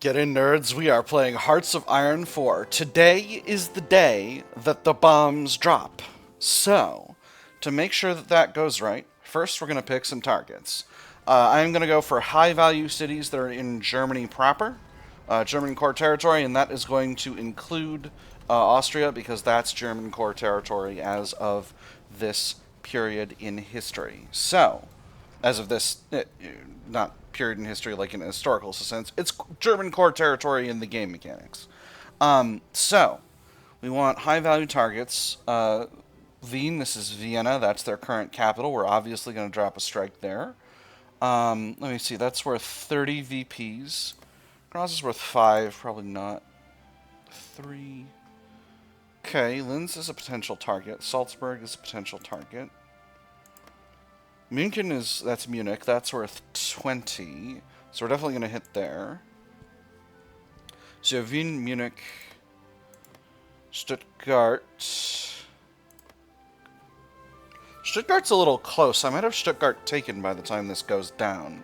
Get in, nerds. We are playing Hearts of Iron 4. Today is the day that the bombs drop. So, to make sure that that goes right, first we're going to pick some targets. I'm going to go for high-value cities that are in Germany proper, German core territory, and that is going to include Austria, because that's German core territory as of this period in history. So, as of this, not period in history like in a historical sense, it's German core territory in the game mechanics. So, we want high value targets. Wien, this is Vienna, that's their current capital. We're obviously going to drop a strike there. Let me see, that's worth 30 VPs. Graz is worth 5, probably not 3. Okay, Linz is a potential target. Salzburg is a potential target. München that's Munich, that's worth 20. So we're definitely going to hit there. So Wien, Munich, Stuttgart. Stuttgart's a little close. I might have Stuttgart taken by the time this goes down.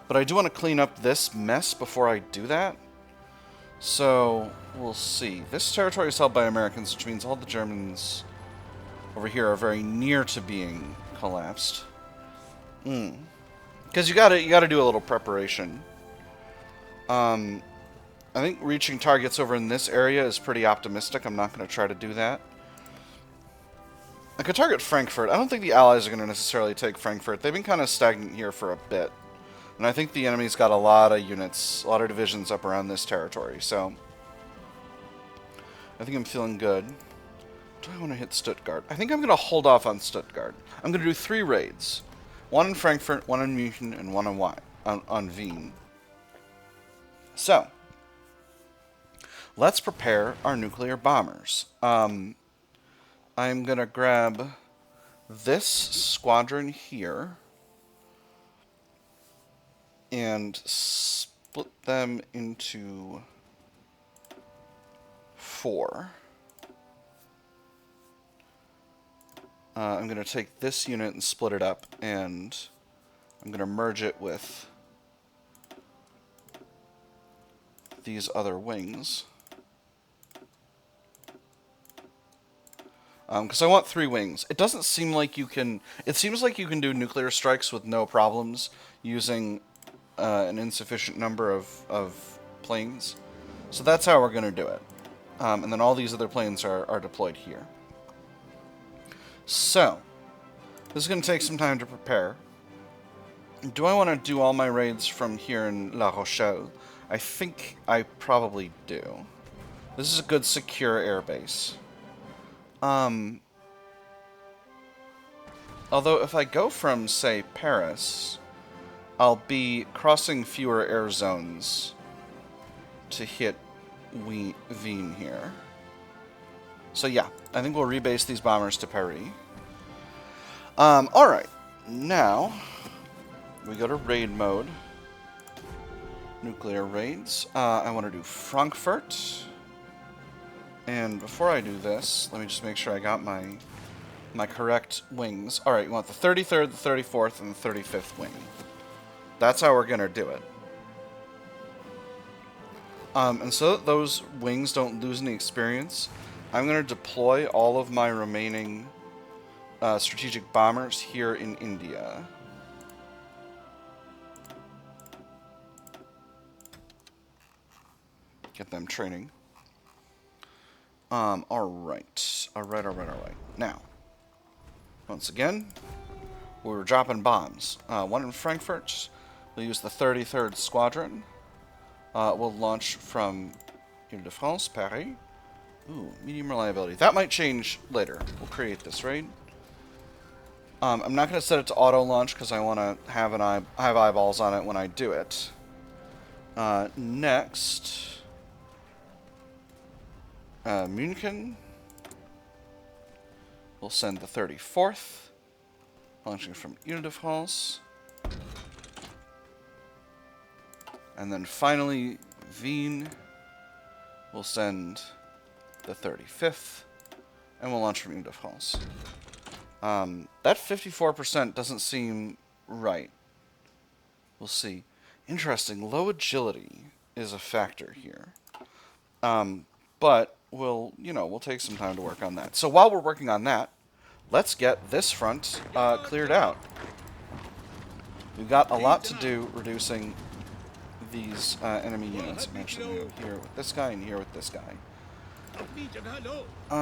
But I do want to clean up this mess before I do that. So, we'll see. This territory is held by Americans, which means all the Germans over here are very near to being collapsed. Because you gotta do a little preparation. I think reaching targets over in this area is pretty optimistic. I'm not going to try to do that. I could target Frankfurt. I don't think the Allies are going to necessarily take Frankfurt. They've been kind of stagnant here for a bit. And I think the enemy's got a lot of units, a lot of divisions up around this territory, so I think I'm feeling good. Do I want to hit Stuttgart? I think I'm going to hold off on Stuttgart. I'm going to do 3 raids. 1 in Frankfurt, 1 in München, and 1 on Wien. So, let's prepare our nuclear bombers. I'm going to grab this squadron here and split them into 4. I'm going to take this unit and split it up, and I'm going to merge it with these other wings. Because I want 3 wings. It doesn't seem like you can... It seems like you can do nuclear strikes with no problems using an insufficient number of planes. So that's how we're going to do it. And then all these other planes are deployed here. So, this is going to take some time to prepare. Do I want to do all my raids from here in La Rochelle? I think I probably do. This is a good secure airbase. Although if I go from, say, Paris, I'll be crossing fewer air zones to hit Wien here. So yeah, I think we'll rebase these bombers to Paris. Alright, now we go to raid mode. Nuclear raids. I want to do Frankfurt. And before I do this, let me just make sure I got my correct wings. Alright, you want the 33rd, the 34th, and the 35th wing. That's how we're going to do it. And so that those wings don't lose any experience, I'm going to deploy all of my remaining strategic bombers here in India. Get them training. Alright. Now, once again, we're dropping bombs. 1 in Frankfurt. We'll use the 33rd Squadron. We'll launch from Ile-de-France, Paris. Ooh, medium reliability. That might change later. We'll create this raid. I'm not going to set it to auto launch because I want to have eyeballs on it when I do it. Next, München. We'll send the 34th, launching from Ile-de-France. And then finally, Wien. We'll send the 35th, and we'll launch from Ile-de-France. That 54% doesn't seem right. We'll see. Interesting. Low agility is a factor here. But we'll take some time to work on that. So while we're working on that, let's get this front cleared out. We've got a lot to do reducing these enemy units. I'm actually here with this guy and here with this guy.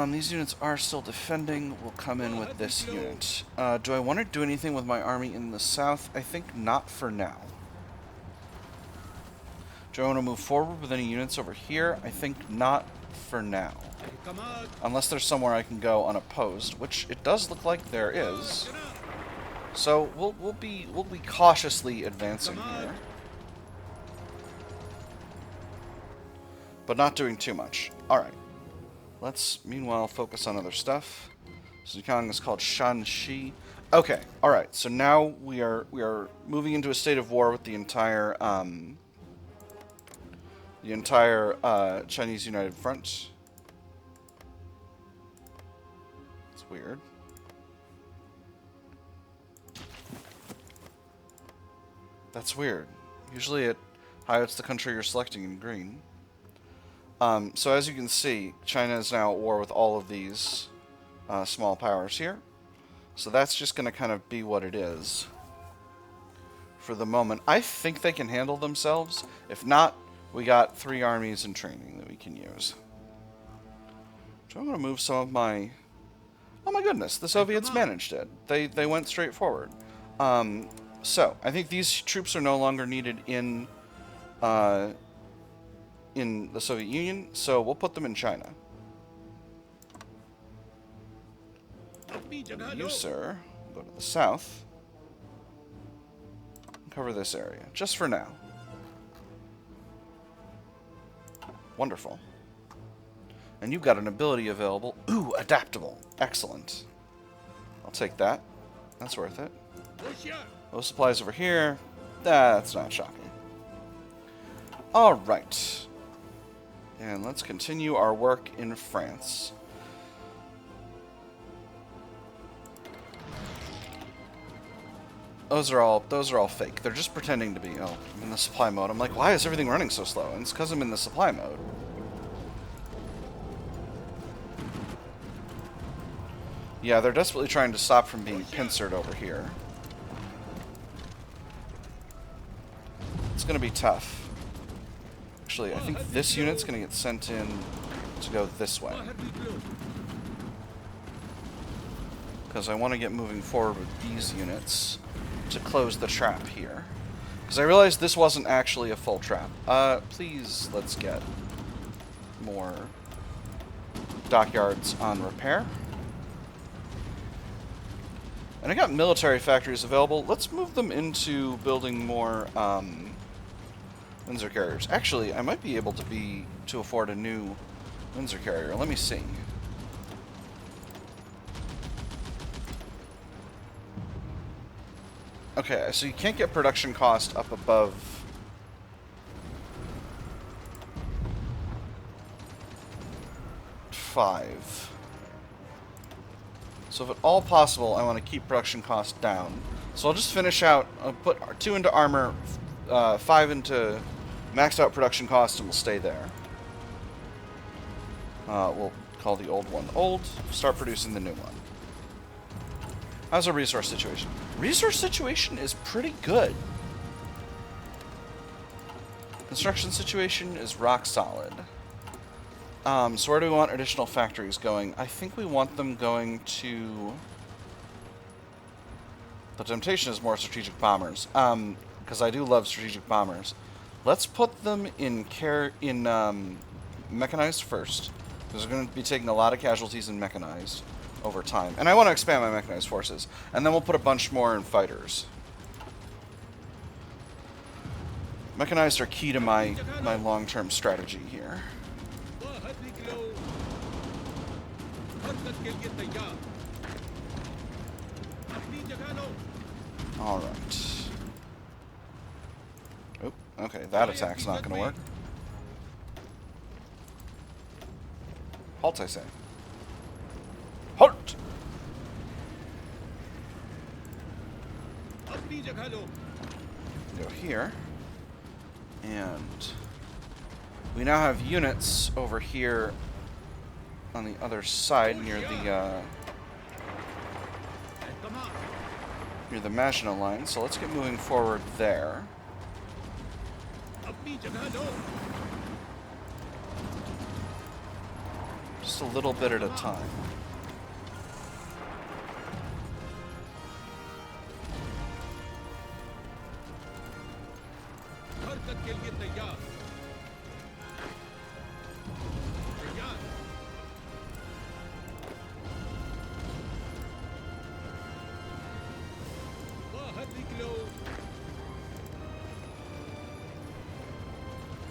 These units are still defending. We'll come in with this unit. Do I want to do anything with my army in the south? I think not for now. Do I want to move forward with any units over here? I think not for now. Unless there's somewhere I can go unopposed, which it does look like there is. So we'll be cautiously advancing here. But not doing too much. Alright. Let's, meanwhile, focus on other stuff. Zukang is called Shanxi. Okay, alright. So now we are moving into a state of war with the entire Chinese United Front. It's weird. That's weird. Usually it highlights the country you're selecting in green. So as you can see, China is now at war with all of these small powers here. So that's just going to kind of be what it is for the moment. I think they can handle themselves. If not, we got 3 armies in training that we can use. So I'm going to move some of my... Oh my goodness, the Soviets managed it. They went straight forward. So I think these troops are no longer needed in the Soviet Union, so we'll put them in China. You, sir, go to the south. Cover this area, just for now. Wonderful. And you've got an ability available. Ooh, adaptable. Excellent. I'll take that. That's worth it. Those supplies over here. That's not shocking. Alright. And let's continue our work in France. Those are all fake. They're just pretending to be, oh, I'm in the supply mode. I'm like, why is everything running so slow? And it's because I'm in the supply mode. Yeah, they're desperately trying to stop from being pincered over here. It's going to be tough. Actually, I think this unit's going to get sent in to go this way. Because I want to get moving forward with these units to close the trap here. Because I realized this wasn't actually a full trap. Please, let's get more dockyards on repair. And I got military factories available. Let's move them into building more Windsor carriers. Actually, I might be able to afford a new Windsor carrier. Let me see. Okay, so you can't get production cost up above 5. So if at all possible, I want to keep production cost down. So I'll just finish out, I'll put 2 into armor, 5 into maxed out production cost, and we'll stay there. We'll call the old one old, start producing the new one. How's our resource situation? Resource situation is pretty good. Construction situation is rock solid. So where do we want additional factories going? I think we want them going to... The temptation is more strategic bombers. Because I do love strategic bombers. Let's put them in mechanized first. Because we're going to be taking a lot of casualties in mechanized over time. And I want to expand my mechanized forces. And then we'll put a bunch more in fighters. Mechanized are key to my long-term strategy here. Alright. Oh, okay, that attack's not going to work. Halt, I say. Halt! Go here. And we now have units over here on the other side near the Maginot Line. So let's get moving forward there. Just a little bit at a time.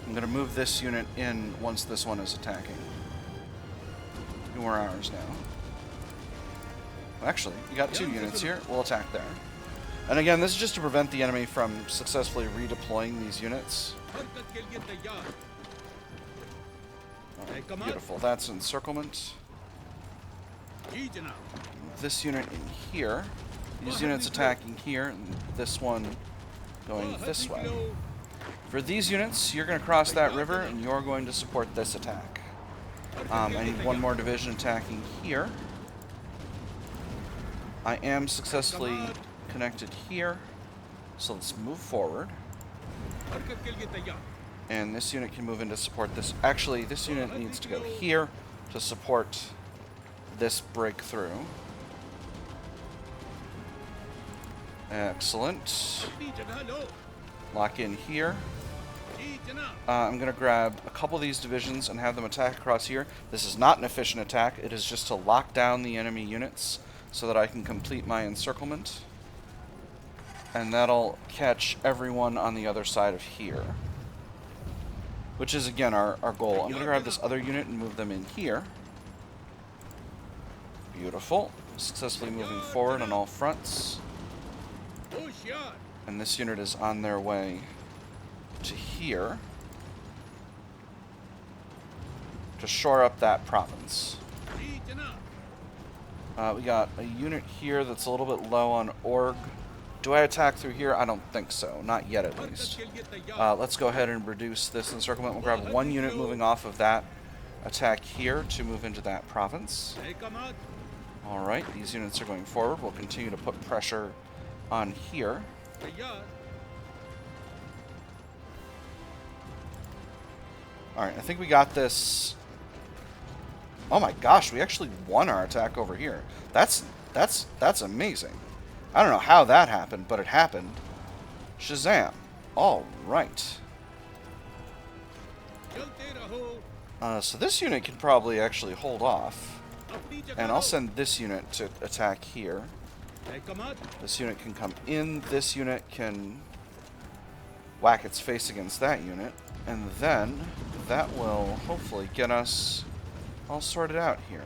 I'm going to move this unit in once this one is attacking. 2 more hours now. Well, actually, we got 2 units here. We'll attack there. And again, this is just to prevent the enemy from successfully redeploying these units. Right, beautiful. That's encirclement. This unit in here. These units attacking here, and this one going this way. For these units, you're going to cross that river, and you're going to support this attack. I need 1 more division attacking here. I am successfully connected here, so let's move forward. And this unit can move in to support this. Actually, this unit needs to go here to support this breakthrough. Excellent. Lock in here. I'm going to grab a couple of these divisions and have them attack across here. This is not an efficient attack. It is just to lock down the enemy units so that I can complete my encirclement. And that'll catch everyone on the other side of here. Which is, again, our goal. I'm going to grab this other unit and move them in here. Beautiful. Successfully moving forward on all fronts. And this unit is on their way to here to shore up that province. We got a unit here that's a little bit low on org. Do I attack through here? I don't think so. Not yet, at least. Let's go ahead and reduce this encirclement. We'll grab 1 unit moving off of that attack here to move into that province. Alright, these units are going forward. We'll continue to put pressure on here. Alright, I think we got this. Oh my gosh, we actually won our attack over here. That's amazing. I don't know how that happened, but it happened. Shazam. Alright. So this unit can probably actually hold off. And I'll send this unit to attack here. This unit can come in. This unit can whack its face against that unit. And then that will hopefully get us all sorted out here.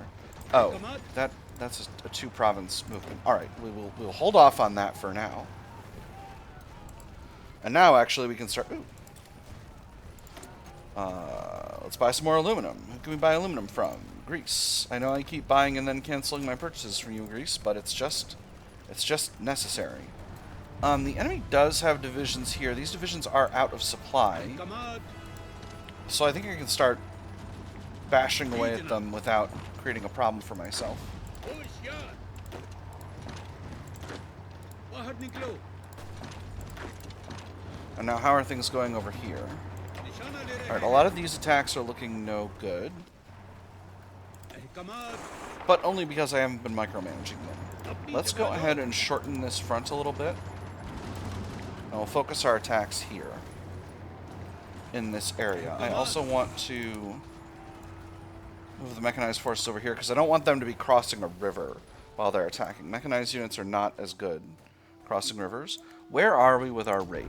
Oh, that's a 2-province movement. Alright, we'll hold off on that for now. And now, actually, we can start... Ooh. Let's buy some more aluminum. Who can we buy aluminum from? Greece. I know I keep buying and then canceling my purchases from you, Greece, but it's just necessary. The enemy does have divisions here. These divisions are out of supply. So I think I can start bashing away at them without creating a problem for myself. And now, how are things going over here? Alright, a lot of these attacks are looking no good. But only because I haven't been micromanaging them. Let's go ahead and shorten this front a little bit. And we'll focus our attacks here. In this area. I also want to move the mechanized forces over here because I don't want them to be crossing a river while they're attacking. Mechanized units are not as good crossing rivers. Where are we with our raid?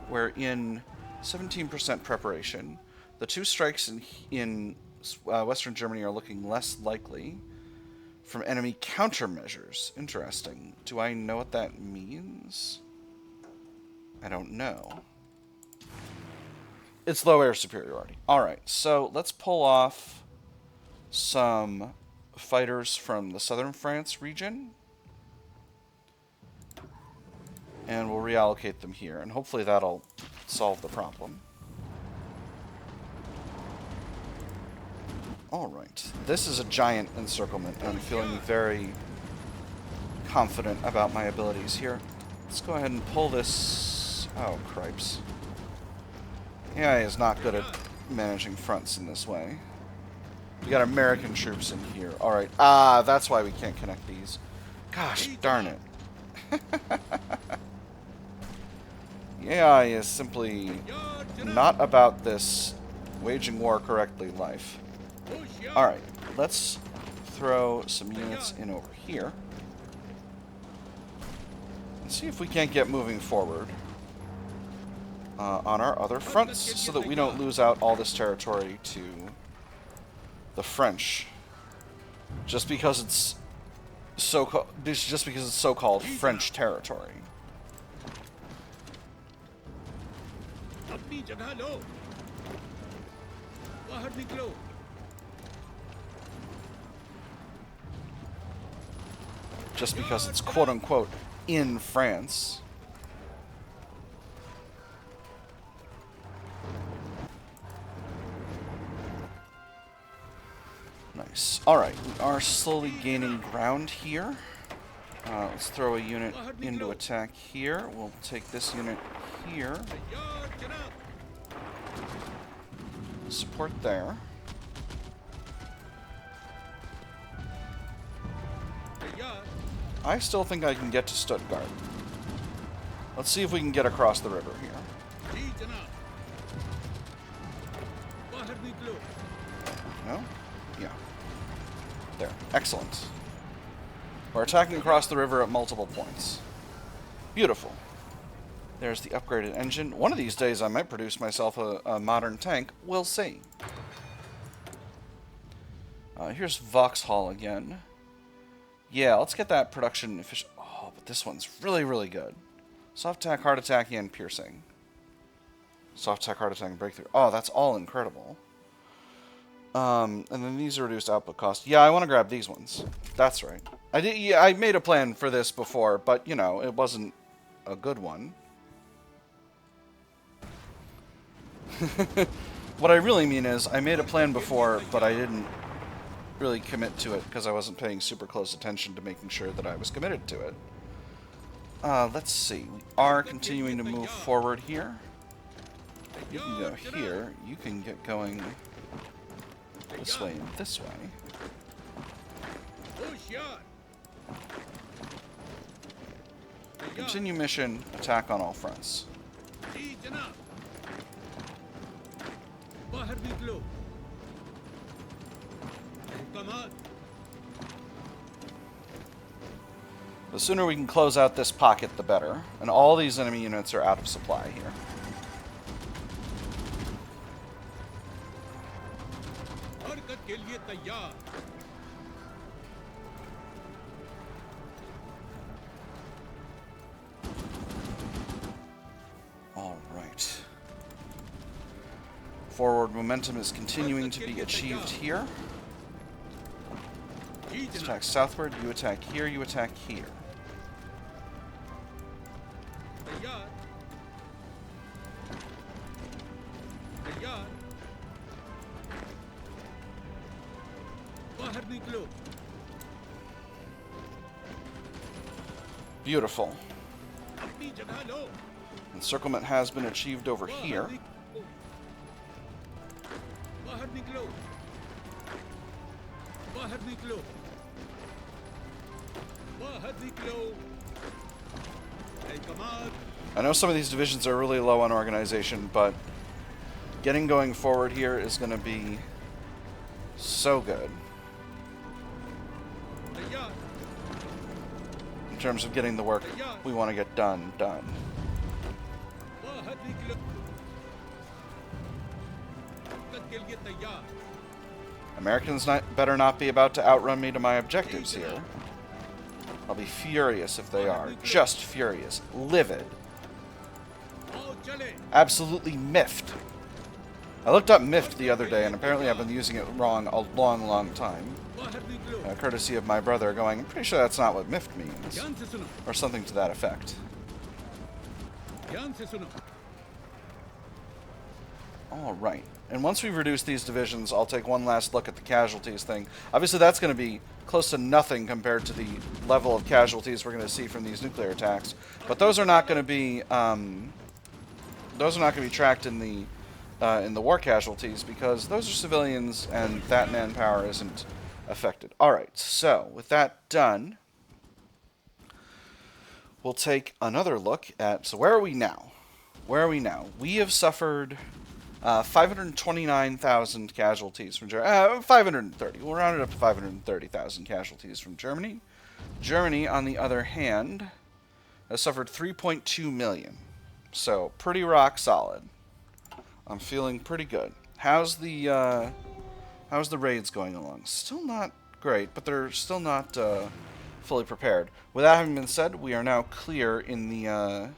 We're in 17% preparation. The 2 strikes in Western Germany are looking less likely from enemy countermeasures. Interesting. Do I know what that means? I don't know. It's low air superiority. Alright, so let's pull off some fighters from the southern France region. And we'll reallocate them here, and hopefully that'll solve the problem. Alright. This is a giant encirclement, and I'm feeling very confident about my abilities here. Let's go ahead and pull this... Oh, cripes. AI is not good at managing fronts in this way. We got American troops in here. Alright. Ah, that's why we can't connect these. Gosh, darn it. The AI is simply not about this waging war correctly life. Alright, let's throw some units in over here. And see if we can't get moving forward on our other fronts so that we don't lose out all this territory to the French. Just because it's so-called French territory. Just because it's quote-unquote in France. Nice. Alright, we are slowly gaining ground here. Let's throw a unit into attack here. We'll take this unit here. Support there. I still think I can get to Stuttgart. Let's see if we can get across the river here. No? Yeah. There. Excellent. We're attacking across the river at multiple points. Beautiful. There's the upgraded engine. One of these days I might produce myself a modern tank. We'll see. Here's Vauxhall again. Yeah, let's get that production efficient. Oh, but this one's really, really good. Soft attack, hard attack, and piercing. Soft attack, hard attack, and breakthrough. Oh, that's all incredible. And then these are reduced output cost. Yeah, I want to grab these ones. That's right. Yeah, I made a plan for this before, but, you know, it wasn't a good one. What I really mean is, I made a plan before, but I didn't really commit to it because I wasn't paying super close attention to making sure that I was committed to it. Let's see. We are continuing to move forward here. You can go here. You can get going this way and this way. Continue mission. Attack on all fronts. The sooner we can close out this pocket, the better. And all these enemy units are out of supply here. Alright. Forward momentum is continuing to be achieved here. Let's attack southward, you attack here, you attack here. Beautiful. Encirclement has been achieved over here. I know some of these divisions are really low on organization, but getting going forward here is going to be so good. In terms of getting the work we want to get done. Americans better not be about to outrun me to my objectives here. I'll be furious if they are. Just furious. Livid. Absolutely miffed. I looked up miffed the other day, and apparently I've been using it wrong a long, long time. Courtesy of my brother going, I'm pretty sure that's not what miffed means. Or something to that effect. All right. And once we've reduced these divisions, I'll take one last look at the casualties thing. Obviously, that's going to be close to nothing compared to the level of casualties we're going to see from these nuclear attacks. But those are not going to be tracked in the war casualties because those are civilians and that manpower isn't affected. All right. So with that done, we'll take another look at. So where are we now? Where are we now? We have suffered 529,000 casualties from Germany. 530. We'll round it up to 530,000 casualties from Germany. Germany, on the other hand, has suffered 3.2 million. So pretty rock solid. I'm feeling pretty good. How's the raids going along? Still not great, but they're still not fully prepared. With that having been said, we are now clear in the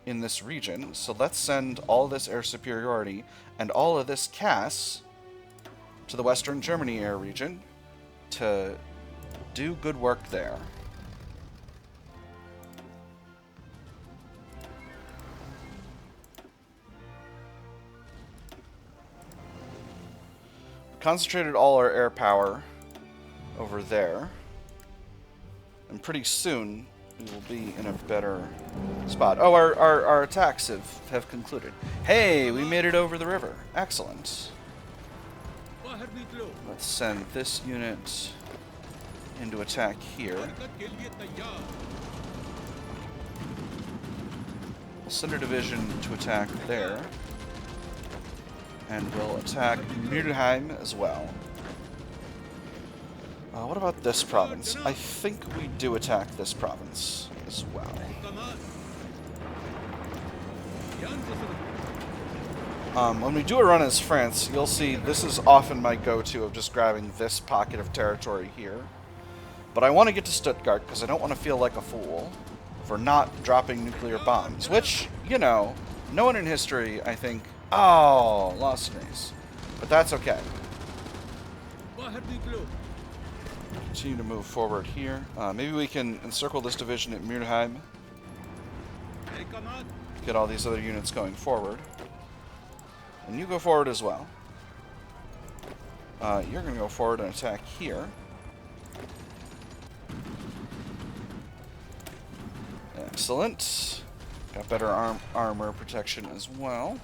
in this region, so let's send all this air superiority and all of this CAS to the Western Germany air region to do good work there. Concentrated all our air power over there, and pretty soon we will be in a better spot. Oh, our attacks have concluded. Hey, we made it over the river. Excellent. Let's send this unit into attack here. We'll send a division to attack there. And we'll attack Mülheim as well. What about this province? I think we do attack this province as well. When we do a run as France, you'll see this is often my go-to of just grabbing this pocket of territory here. But I want to get to Stuttgart because I don't want to feel like a fool for not dropping nuclear bombs. Which, you know, no one in history, I think... Oh, lost an ace. But that's okay. Continue to move forward here. Maybe we can encircle this division at Mülheim. Get all these other units going forward. And you go forward as well. You're going to go forward and attack here. Excellent. Got better armor protection as well.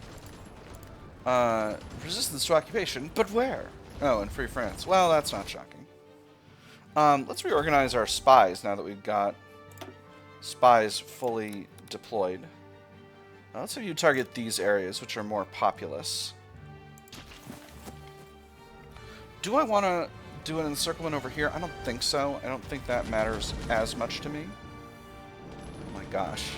Resistance to occupation, but where? Oh, in Free France. Well, that's not shocking. Let's reorganize our spies now that we've got spies fully deployed. Let's have you target these areas, which are more populous. Do I want to do an encirclement over here? I don't think so. I don't think that matters as much to me. Oh my gosh.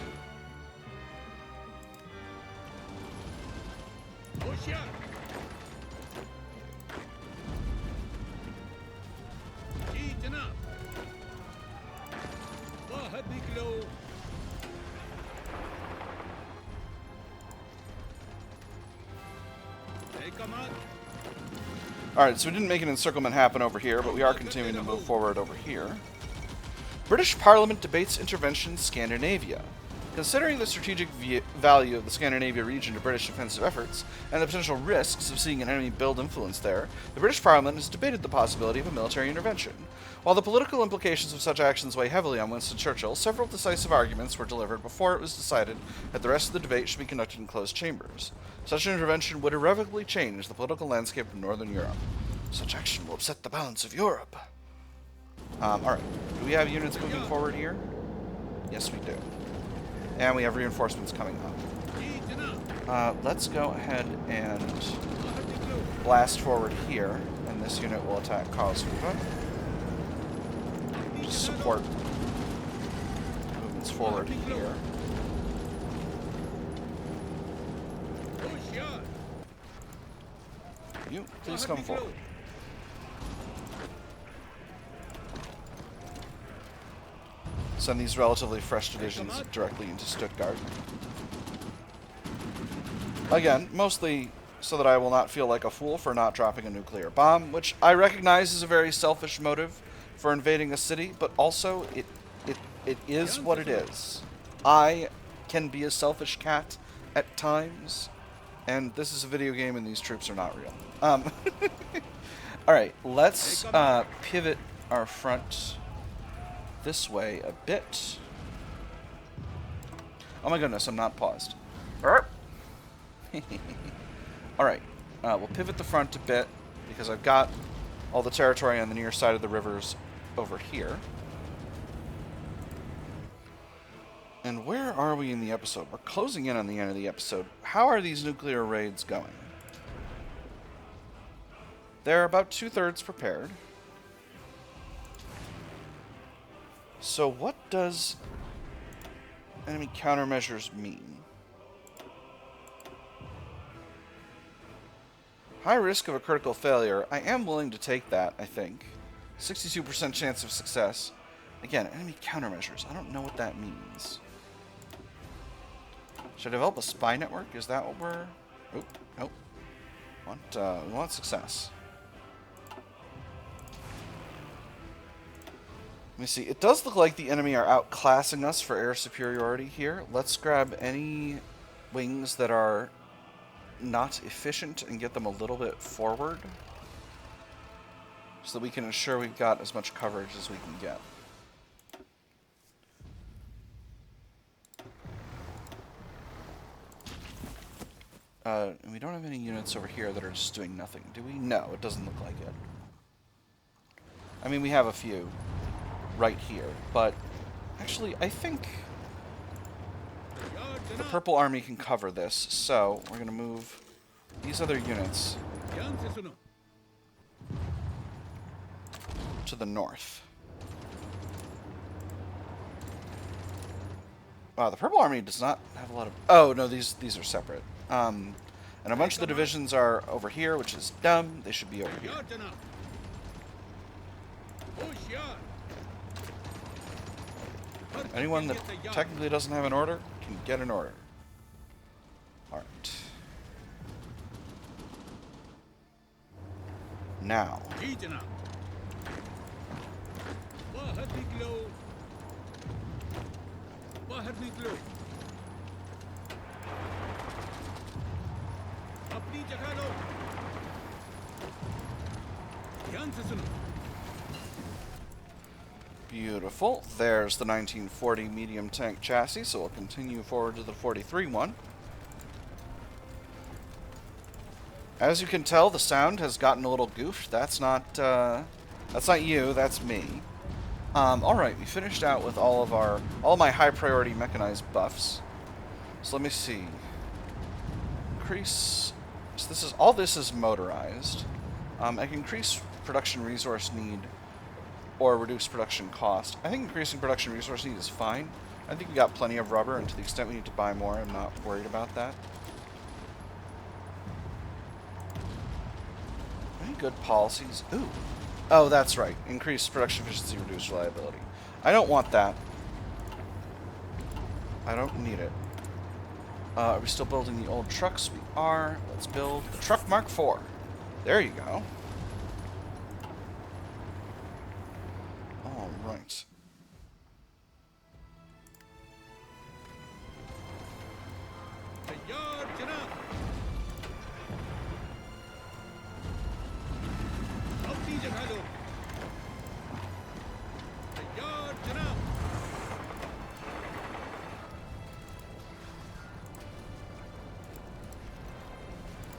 Alright, so we didn't make an encirclement happen over here, but we are continuing to move forward over here. British Parliament debates intervention in Scandinavia. Considering the strategic value of the Scandinavia region to British offensive efforts, and the potential risks of seeing an enemy build influence there, the British Parliament has debated the possibility of a military intervention. While the political implications of such actions weigh heavily on Winston Churchill, several decisive arguments were delivered before it was decided that the rest of the debate should be conducted in closed chambers. Such an intervention would irrevocably change the political landscape of Northern Europe. Such action will upset the balance of Europe. Alright. Do we have units moving forward here? Yes, we do. And we have reinforcements coming up. Let's go ahead and blast forward here, and this unit will attack Karlsruhe. Just support movements forward here. You, please come forward. Send these relatively fresh divisions directly into Stuttgart. Again, mostly so that I will not feel like a fool for not dropping a nuclear bomb, which I recognize is a very selfish motive for invading a city, but also it is what it is. I can be a selfish cat at times, And this is a video game, and these troops are not real. All right, let's pivot our front this way a bit. Oh my goodness, I'm not paused. All right, we'll pivot the front a bit because I've got all the territory on the near side of the rivers over here. And where are we in the episode? We're closing in on the end of the episode. How are these nuclear raids going? They're about 2/3 prepared. So what does enemy countermeasures mean? High risk of a critical failure. I am willing to take that, I think. 62% chance of success. Again, enemy countermeasures. I don't know what that means. Should I develop a spy network? Is that what we're... Oh, nope. We want success. Let me see. It does look like the enemy are outclassing us for air superiority here. Let's grab any wings that are not efficient and get them a little bit forward so that we can ensure we've got as much coverage as we can get. And we don't have any units over here that are just doing nothing, do we? No, it doesn't look like it. I mean, we have a few right here, but actually, I think the Purple Army can cover this, so we're going to move these other units to the north. Wow, the Purple Army does not have a lot of... Oh, no, these are separate. And a bunch of the divisions are over here, which is dumb. They should be over here. Anyone that technically doesn't have an order can get an order. Alright. Now. Beautiful. There's the 1940 medium tank chassis, so we'll continue forward to the 43 one. As you can tell, the sound has gotten a little goofed. That's not you, that's me. Alright, we finished out with all my high priority mechanized buffs. So let me see. Increase... So all this is motorized. I can increase production resource need or reduce production cost. I think increasing production resource need is fine. I think we got plenty of rubber, and to the extent we need to buy more, I'm not worried about that. Any good policies? Ooh. Oh, that's right. Increase production efficiency, reduce reliability. I don't want that. I don't need it. Are we still building the old trucks? We are. Let's build the Truck Mark IV. There you go. All right.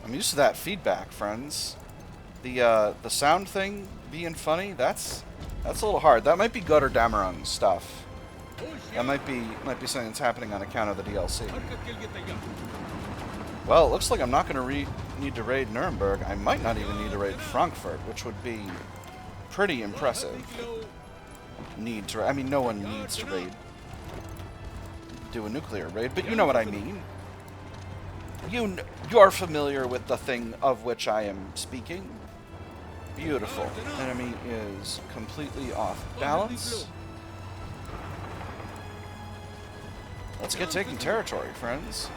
I'm used to that feedback, friends. The sound thing being funny, that's a little hard. That might be Götterdämmerung stuff. That might be something that's happening on account of the DLC. Well, it looks like I'm not going to need to raid Nuremberg. I might not even need to raid Frankfurt, which would be pretty impressive. I mean, no one needs to do a nuclear raid, but you know what I mean. You are familiar with the thing of which I am speaking. Beautiful. Enemy is completely off balance. Let's get taking territory, friends.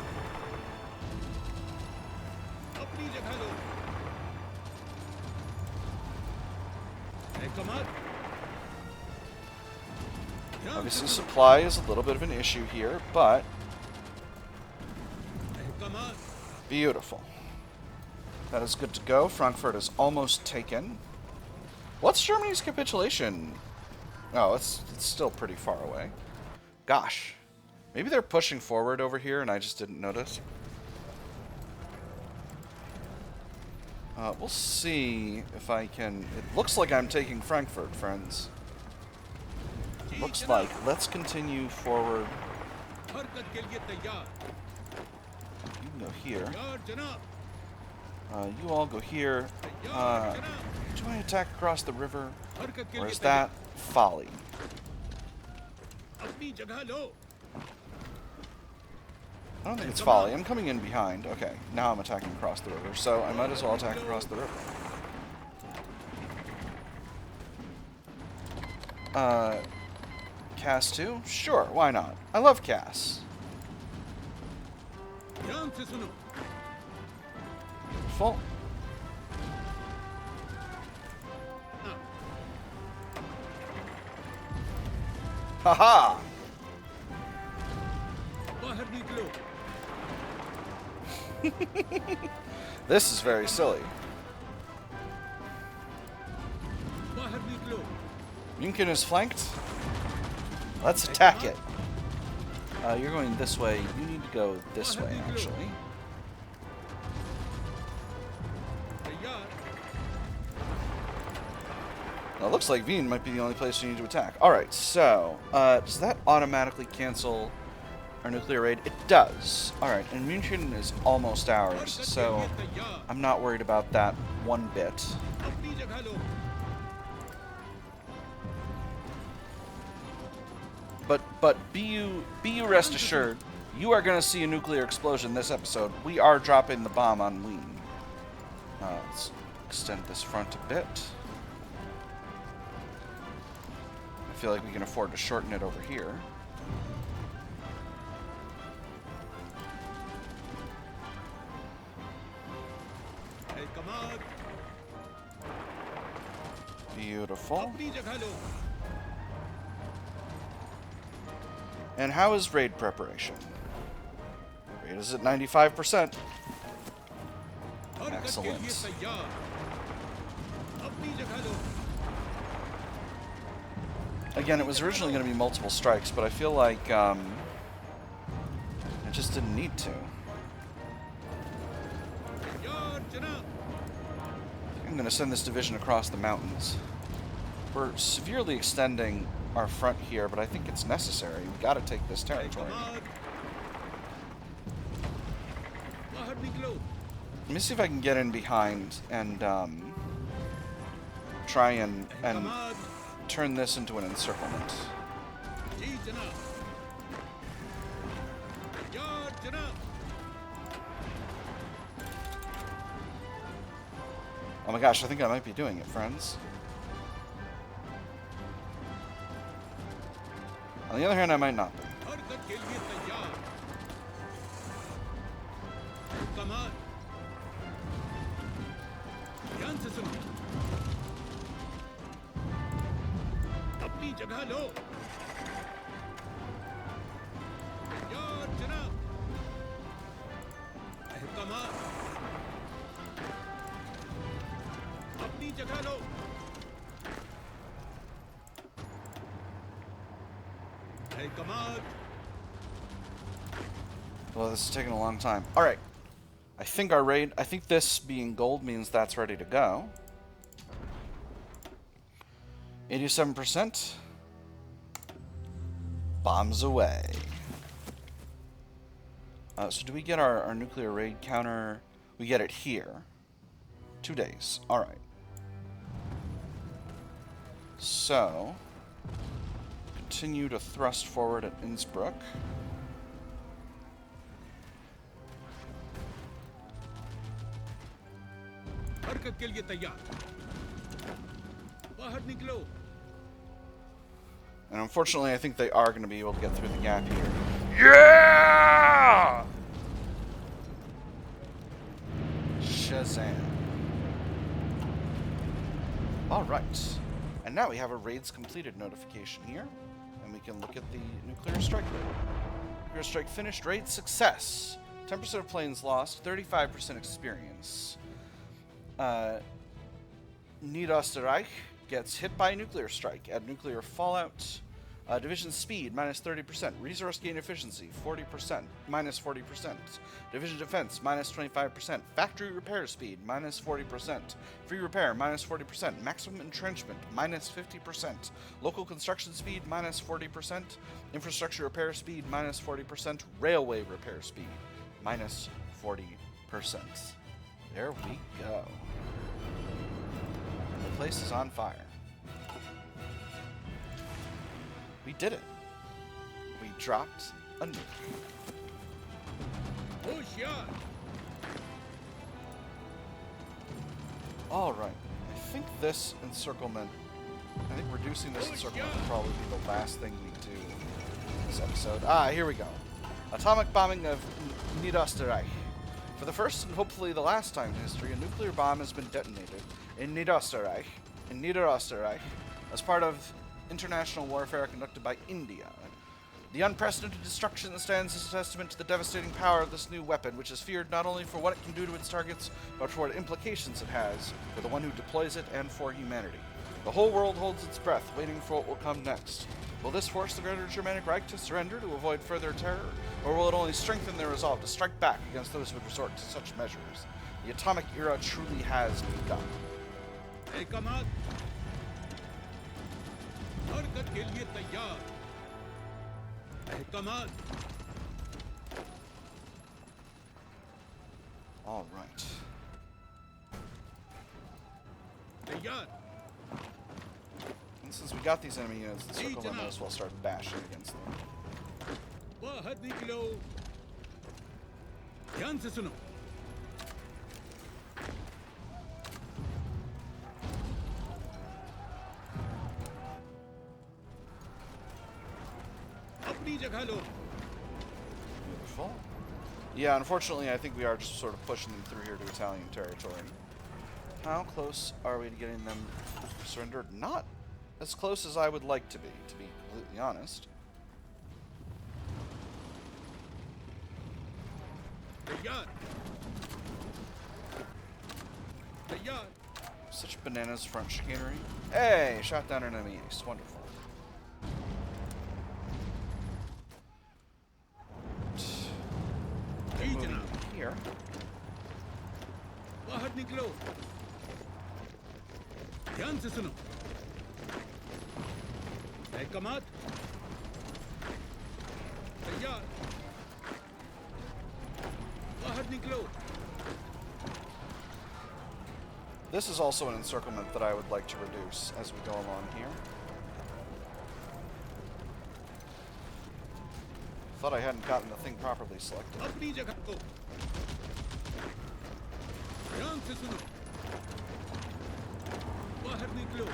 Obviously, supply is a little bit of an issue here, but Beautiful. That is good to go. Frankfurt is almost taken. What's Germany's capitulation? Oh, it's still pretty far away. Gosh. Maybe they're pushing forward over here and I just didn't notice. We'll see if I can... It looks like I'm taking Frankfurt, friends. Looks like. Let's continue forward. You can go here. You all go here. Do I attack across the river? Or is that folly? I don't think it's folly. I'm coming in behind. Okay, now I'm attacking across the river, so I might as well attack across the river. Cass 2? Sure, why not? I love Cass. Full. Haha! This is very silly. München is flanked. Let's attack it. You're going this way. You need to go this way, actually. Now, it looks like Wien might be the only place you need to attack. Alright, so, does that automatically cancel our nuclear raid? It does. Alright, and München is almost ours, so I'm not worried about that one bit. But be you rest assured, you are going to see a nuclear explosion this episode. We are dropping the bomb on Wien. Let's extend this front a bit. I feel like we can afford to shorten it over here. Beautiful. And how is raid preparation? Raid is at 95%. Excellent. Again, it was originally going to be multiple strikes, but I feel like I just didn't need to. I'm going to send this division across the mountains. We're severely extending our front here, but I think it's necessary. We've got to take this territory. Let me see if I can get in behind and try and turn this into an encirclement. Oh my gosh, I think I might be doing it, friends. On the other hand, I might not be. Well, this is taking a long time. Alright. I think our raid... I think this being gold means that's ready to go. 87%. Bombs away. So do we get our nuclear raid counter? We get it here. 2 days. Alright. So... continue to thrust forward at Innsbruck. And unfortunately, I think they are going to be able to get through the gap here. Yeah! Shazam. Alright. And now we have a raids completed notification here. And we can look at the nuclear strike rate. Nuclear strike finished. Raid success. 10% of planes lost, 35% experience. Niederösterreich gets hit by a nuclear strike. Add nuclear fallout. Division speed, minus 30%. Resource gain efficiency, 40%, minus 40%. Division defense, minus 25%. Factory repair speed, minus 40%. Free repair, minus 40%. Maximum entrenchment, minus 50%. Local construction speed, minus 40%. Infrastructure repair speed, minus 40%. Railway repair speed, minus 40%. There we go. And the place is on fire. We did it. We dropped a nuke. Oh, shot! Alright. I think this encirclement... I think reducing this encirclement will probably be the last thing we do in this episode. Here we go. Atomic bombing of Niederösterreich. For the first and hopefully the last time in history, a nuclear bomb has been detonated in Niederösterreich, as part of international warfare conducted by India. The unprecedented destruction that stands as a testament to the devastating power of this new weapon, which is feared not only for what it can do to its targets, but for what implications it has for the one who deploys it and for humanity. The whole world holds its breath, waiting for what will come next. Will this force the Greater Germanic Reich to surrender to avoid further terror, or will it only strengthen their resolve to strike back against those who would resort to such measures? The atomic era truly has begun. Hey, come on! हरकत के लिए तैयार कमान All right. तैयार And since we got these enemy units in circle, we might as well start bashing against them. बाहर निकलो ध्यान से सुनो अपनी जगह लो Beautiful. Yeah, unfortunately, I think we are just sort of pushing them through here to Italian territory. How close are we to getting them surrendered? Not as close as I would like to be completely honest. तैयार तैयार Such bananas front chicanery. Hey, shot down an enemy ace. Wonderful. Moving here. बाहर निकलो ध्यान से सुनो ए कमात तैयार बाहर निकलो This is also an encirclement that I would like to reduce as we go along here. Thought I hadn't gotten the thing properly selected. अपनी जगह को ध्यान से सुनो बाहर निकलो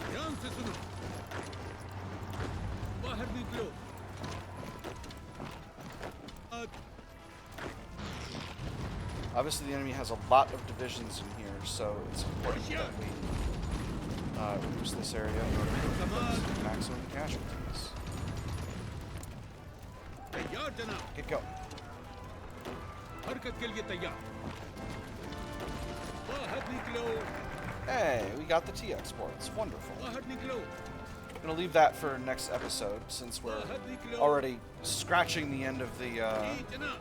ध्यान से सुनो बाहर निकलो Obviously, the enemy has a lot of divisions in here, so it's important that we reduce this area in order to inflict maximum casualties. तैयार जनाब Get going. हरकत के लिए तैयार बाहर निकलो Hey, we got the tea exports. Wonderful. बाहर निकलो I'm going to leave that for next episode, since we're already scratching the end of the जनाब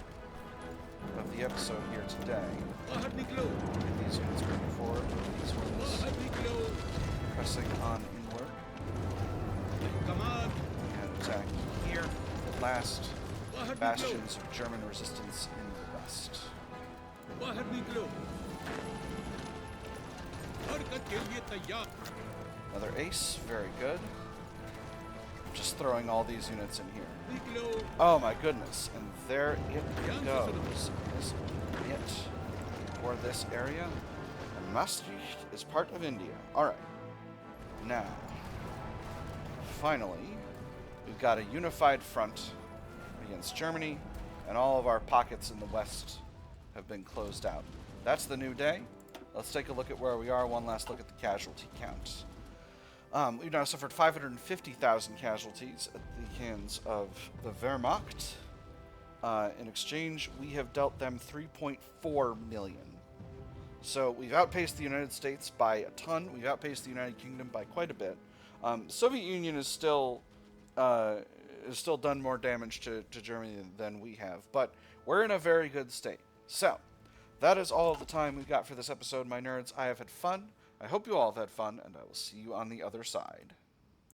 episode here today. बाहर निकलो Get these units moving forward. These ones बाहर निकलो pressing on inward. Come on And attack here. The last बाहर निकलो bastions of German resistance in the west. बाहर निकलो हरकत के लिए तैयार Another ace. Very good. Just throwing all these units in here. निकलो Oh my goodness. And there it goes. Is it for this area? And Maastricht is part of India. Alright. Now, finally, we've got a unified front against Germany, and all of our pockets in the west have been closed out. That's the new day. Let's take a look at where we are. One last look at the casualty count. We've now suffered 550,000 casualties at the hands of the Wehrmacht. In exchange, we have dealt them 3.4 million. So we've outpaced the United States by a ton. We've outpaced the United Kingdom by quite a bit. Soviet Union is still done more damage to Germany than we have, but we're in a very good state. So that is all the time we've got for this episode, my nerds. I have had fun. I hope you all have had fun, and I will see you on the other side.